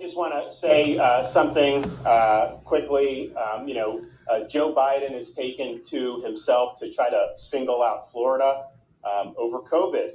just want to say something quickly. Joe Biden has taken to himself to try to single out Florida over COVID.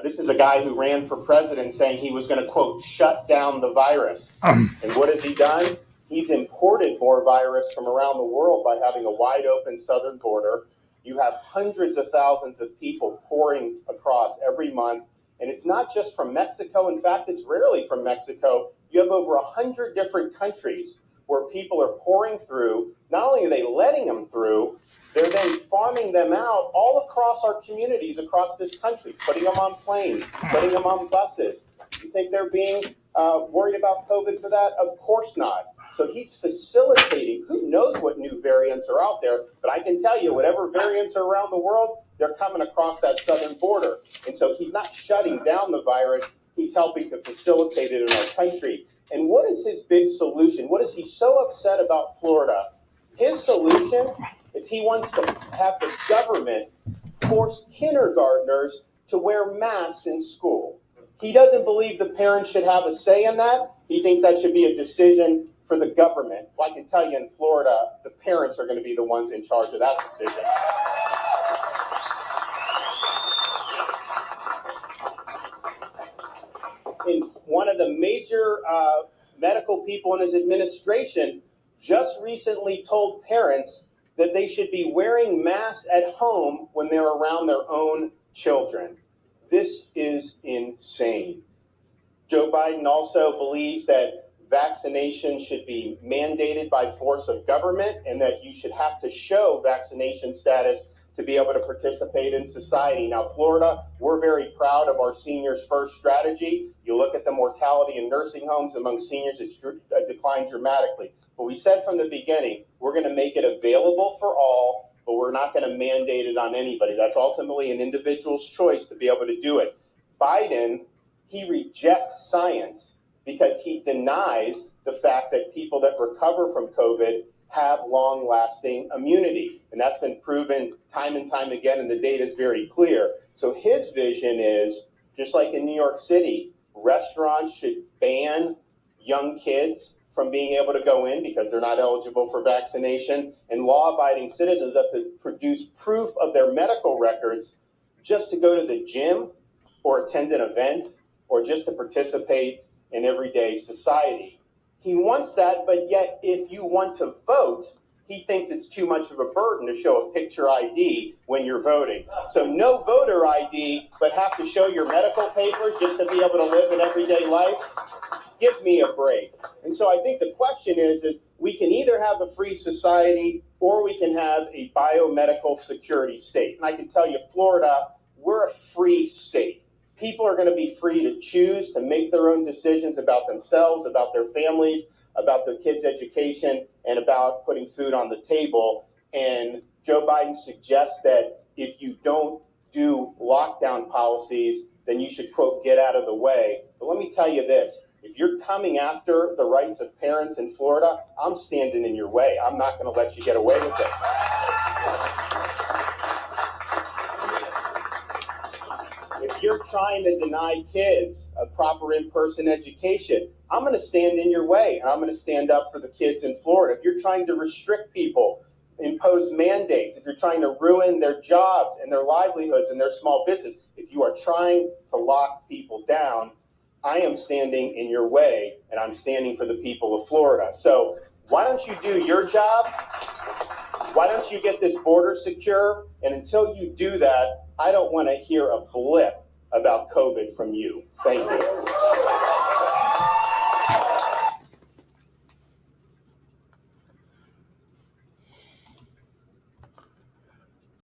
This is a guy who ran for president saying he was going to, quote, shut down the virus. And what has he done? He's imported more virus from around the world by having a wide open southern border. You have hundreds of thousands of people pouring across every month. And it's not just from Mexico. In fact, it's rarely from Mexico. You have over 100 different countries where people are pouring through. Not only are they letting them through, they're then farming them out all across our communities across this country, putting them on planes, putting them on buses. You think they're being worried about COVID for that? Of course not. So he's facilitating. Who knows what new variants are out there? But I can tell you, whatever variants are around the world, they're coming across that southern border. And so he's not shutting down the virus. He's helping to facilitate it in our country. And what is his big solution? What is he so upset about Florida? His solution is he wants to have the government force kindergartners to wear masks in school. He doesn't believe the parents should have a say in that. He thinks that should be a decision for the government. Well, I can tell you in Florida, the parents are going to be the ones in charge of that decision. One of the major medical people in his administration just recently told parents that they should be wearing masks at home when they're around their own children. This is insane. Joe Biden also believes that vaccination should be mandated by force of government and that you should have to show vaccination status to be able to participate in society. Now, Florida, we're very proud of our Seniors First strategy. You look at the mortality in nursing homes among seniors, it's declined dramatically. But we said from the beginning, we're going to make it available for all, but we're not going to mandate it on anybody. That's ultimately an individual's choice to be able to do it. Biden, he rejects science because he denies the fact that people that recover from COVID have long-lasting immunity. And that's been proven time and time again, and the data is very clear. So his vision is, just like in New York City, restaurants should ban young kids from being able to go in because they're not eligible for vaccination, and law-abiding citizens have to produce proof of their medical records just to go to the gym or attend an event or just to participate in everyday society. He wants that, but yet if you want to vote, he thinks it's too much of a burden to show a picture ID when you're voting. So no voter ID, but have to show your medical papers just to be able to live an everyday life? Give me a break. And so I think the question is we can either have a free society or we can have a biomedical security state. And I can tell you, Florida, we're a free state. People are going to be free to choose to make their own decisions about themselves, about their families, about their kids' education, and about putting food on the table. And Joe Biden suggests that if you don't do lockdown policies, then you should, quote, get out of the way. But let me tell you this. If you're coming after the rights of parents in Florida, I'm standing in your way. I'm not going to let you get away with it. If you're trying to deny kids a proper in-person education, I'm going to stand in your way, and I'm going to stand up for the kids in Florida. If you're trying to restrict people, impose mandates, if you're trying to ruin their jobs and their livelihoods and their small business, if you are trying to lock people down, I am standing in your way, and I'm standing for the people of Florida. So why don't you do your job? Why don't you get this border secure? And until you do that, I don't want to hear a blip about COVID from you. Thank you.